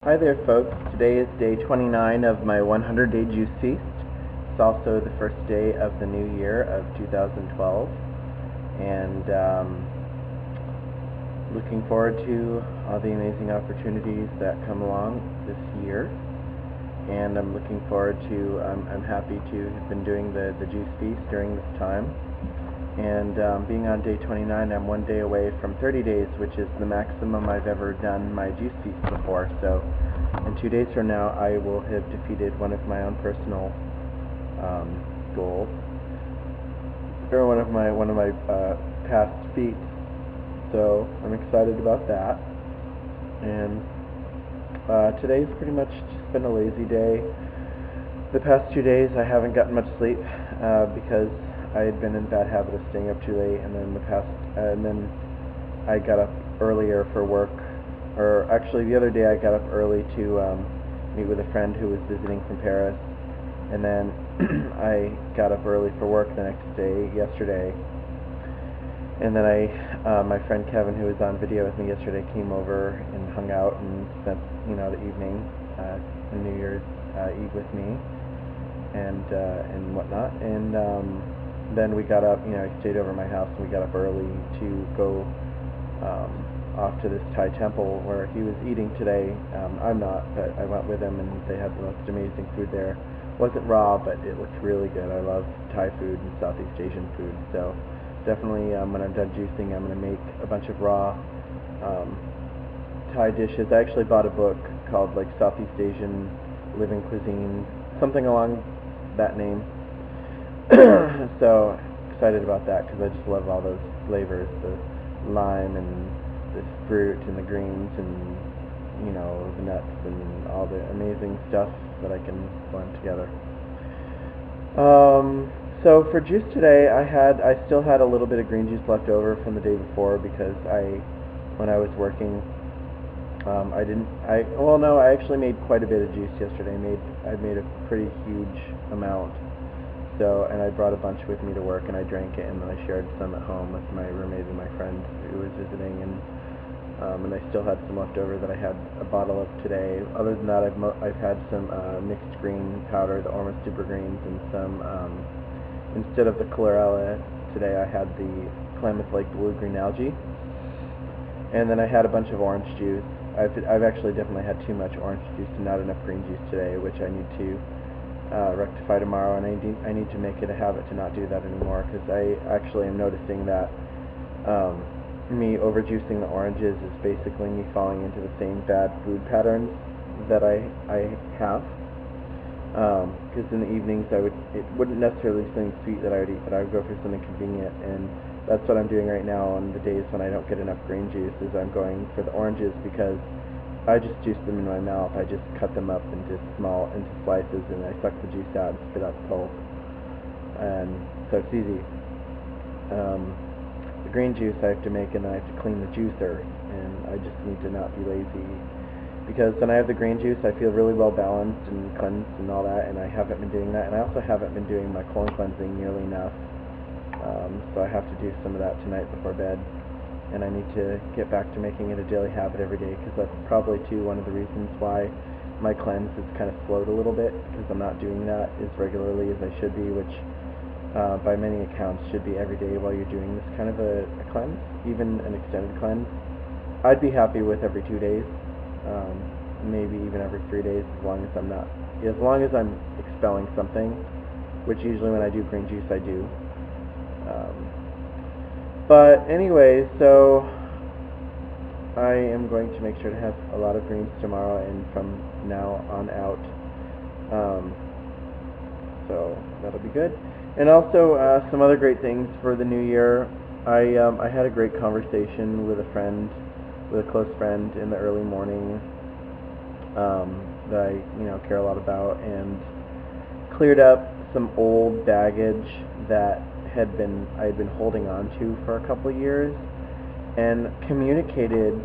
Hi there folks, today is day 29 of my 100-day juice feast. It's also the first day of the new year of 2012, and looking forward to all the amazing opportunities that come along this year. And I'm looking forward to, I'm happy to have been doing the juice feast during this time. And being on day 29, I'm one day away from 30 days, which is the maximum I've ever done my juice feast before. So in 2 days from now, I will have defeated one of my own personal goals, or one of my past feats. So I'm excited about that. And today's pretty much just been a lazy day. The past 2 days, I haven't gotten much sleep because I had been in a bad habit of staying up too late, and then I got up earlier for work. Or actually, the other day I got up early to meet with a friend who was visiting from Paris, and then I got up early for work the next day, yesterday. And then my friend Kevin, who was on video with me yesterday, came over and hung out and spent, the evening, New Year's Eve with me, and whatnot. And then we got up, I stayed over at my house, and we got up early to go off to this Thai temple where he was eating today. I'm not, but I went with him, and they had the most amazing food there. It wasn't raw, but it looked really good. I love Thai food and Southeast Asian food, so definitely when I'm done juicing, I'm going to make a bunch of raw Thai dishes. I actually bought a book called Southeast Asian Living Cuisine, something along that name. So excited about that because I just love all those flavors, the lime and the fruit and the greens and the nuts and all the amazing stuff that I can blend together. So for juice today, I still had a little bit of green juice left over from the day before because when I was working, I actually made quite a bit of juice yesterday. I made a pretty huge amount. So, and I brought a bunch with me to work, and I drank it, and then I shared some at home with my roommate and my friend who was visiting, and I still had some left over that I had a bottle of today. Other than that, I've had some mixed green powder, the Orma Super Greens, and some, instead of the chlorella today, I had the Klamath Lake Blue Green Algae, and then I had a bunch of orange juice. I've actually definitely had too much orange juice and not enough green juice today, which I need to rectify tomorrow, and I need to make it a habit to not do that anymore, because I actually am noticing that me overjuicing the oranges is basically me falling into the same bad food patterns that I have, because in the evenings it wouldn't necessarily be something sweet that I would eat, but I would go for something convenient, and that's what I'm doing right now on the days when I don't get enough green juice, is I'm going for the oranges, because I just juice them in my mouth. I just cut them up into slices, and I suck the juice out and spit out the pulp. And so it's easy. The green juice I have to make, and then I have to clean the juicer, and I just need to not be lazy. Because when I have the green juice, I feel really well balanced and cleansed and all that, and I haven't been doing that. And I also haven't been doing my colon cleansing nearly enough. So I have to do some of that tonight before bed. And I need to get back to making it a daily habit every day, because that's probably one of the reasons why my cleanse has kind of slowed a little bit, because I'm not doing that as regularly as I should be, which by many accounts should be every day while you're doing this kind of a cleanse, even an extended cleanse. I'd be happy with every 2 days, maybe even every 3 days, as long as I'm expelling something, which usually when I do green juice I do. But anyway, so I am going to make sure to have a lot of greens tomorrow and from now on out. So that'll be good. And also some other great things for the new year. I had a great conversation with a close friend in the early morning that I care a lot about, and cleared up some old baggage that I had been holding on to for a couple of years, and communicated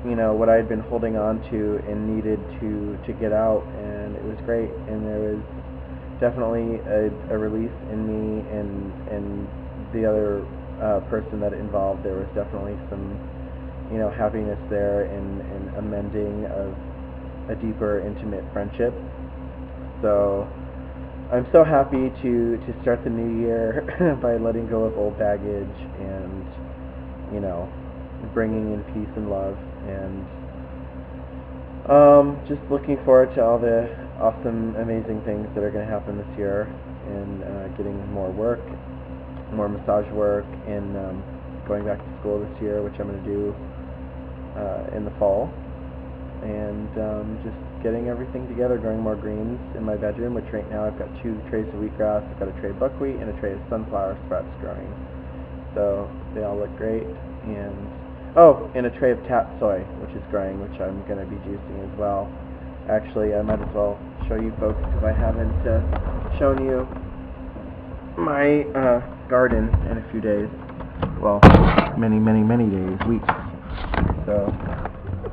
what I had been holding on to and needed to get out, and it was great. And there was definitely a relief in me and the other person that it involved. There was definitely some happiness there, and amending of a deeper, intimate friendship. So I'm so happy to start the new year by letting go of old baggage and, you know, bringing in peace and love, and just looking forward to all the awesome, amazing things that are going to happen this year, and getting more work, more massage work, and going back to school this year, which I'm going to do in the fall, and just getting everything together, growing more greens in my bedroom, which right now I've got 2 trays of wheatgrass, I've got a tray of buckwheat, and a tray of sunflower sprouts growing. So they all look great, and a tray of tatsoi, which is growing, which I'm going to be juicing as well. Actually, I might as well show you folks, because I haven't shown you my garden in a few days. Well, many days, weeks. So,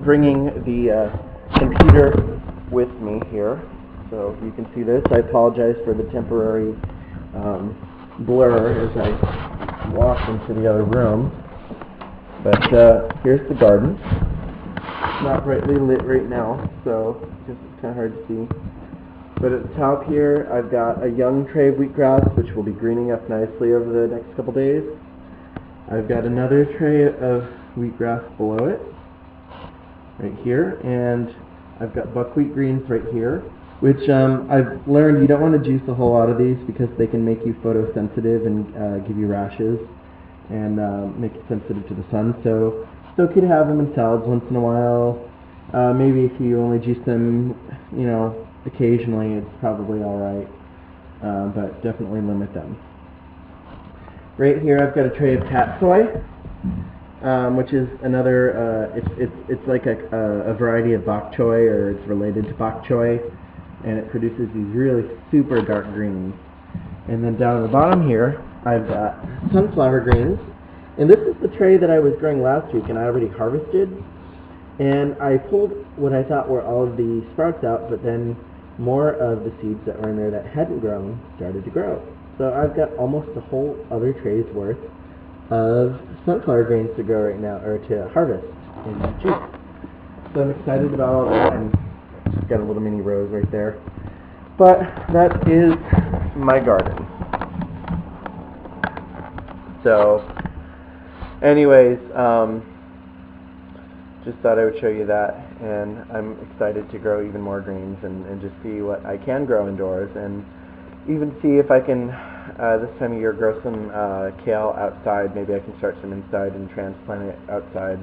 bringing the computer with me here, so you can see this. I apologize for the temporary blur as I walk into the other room. But here's the garden. It's not brightly lit right now, so it's kind of hard to see. But at the top here, I've got a young tray of wheatgrass, which will be greening up nicely over the next couple days. I've got another tray of wheatgrass below it, right here, and I've got buckwheat greens right here, which I've learned you don't want to juice a whole lot of these because they can make you photosensitive and give you rashes and make you sensitive to the sun. So it's okay to have them in salads once in a while. Maybe if you only juice them, you know, occasionally, it's probably all right, but definitely limit them. Right here, I've got a tray of tatsoi, which is another. It's like a variety of bok choy, or it's related to bok choy, and it produces these really super dark greens. And then down at the bottom here, I've got sunflower greens, and this is the tray that I was growing last week, and I already harvested. And I pulled what I thought were all of the sprouts out, but then more of the seeds that were in there that hadn't grown started to grow. So I've got almost a whole other tray's worth of sunflower greens to grow right now, or to harvest in juice. So I'm excited about all that, and just got a little mini rose right there. But that is my garden. So, anyways, just thought I would show you that, and I'm excited to grow even more greens and just see what I can grow indoors, and even see if I can, this time of year, grow some kale outside. Maybe I can start some inside and transplant it outside,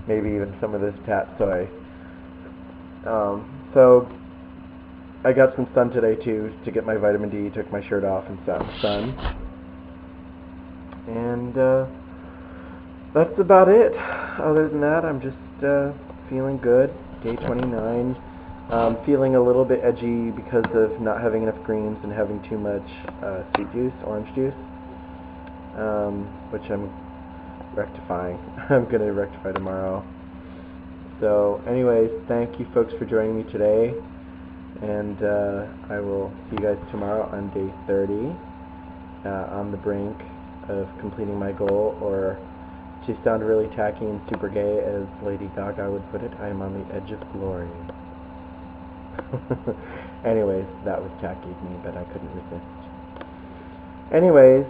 maybe even some of this tatsoi. So I got some sun today too, to get my vitamin D, took my shirt off and sat in the sun. And that's about it. Other than that, I'm just feeling good. Day 29. Feeling a little bit edgy because of not having enough greens and having too much sweet juice, orange juice, which I'm rectifying. I'm going to rectify tomorrow. So anyways, thank you folks for joining me today, and I will see you guys tomorrow on day 30, on the brink of completing my goal, or to sound really tacky and super gay, as Lady Gaga would put it, I am on the edge of glory. Anyways, that was tacky of me, but I couldn't resist. Anyways,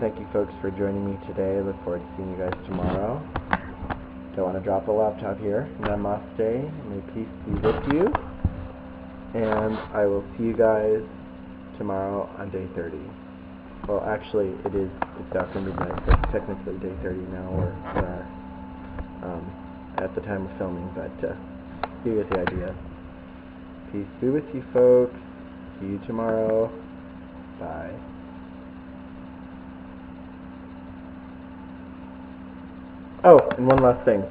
thank you folks for joining me today. I look forward to seeing you guys tomorrow. Don't want to drop the laptop here. Namaste. May peace be with you. And I will see you guys tomorrow on day 30. Well, actually, it's after midnight, so it's technically day 30 now, or at the time of filming, but you get the idea. Peace be with you, folks. See you tomorrow. Bye. Oh, and one last thing.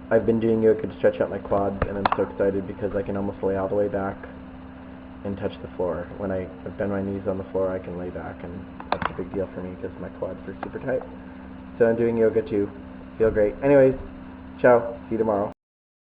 I've been doing yoga to stretch out my quads, and I'm so excited because I can almost lay all the way back and touch the floor. When I bend my knees on the floor, I can lay back, and that's a big deal for me because my quads are super tight. So I'm doing yoga too. Feel great. Anyways, ciao. See you tomorrow.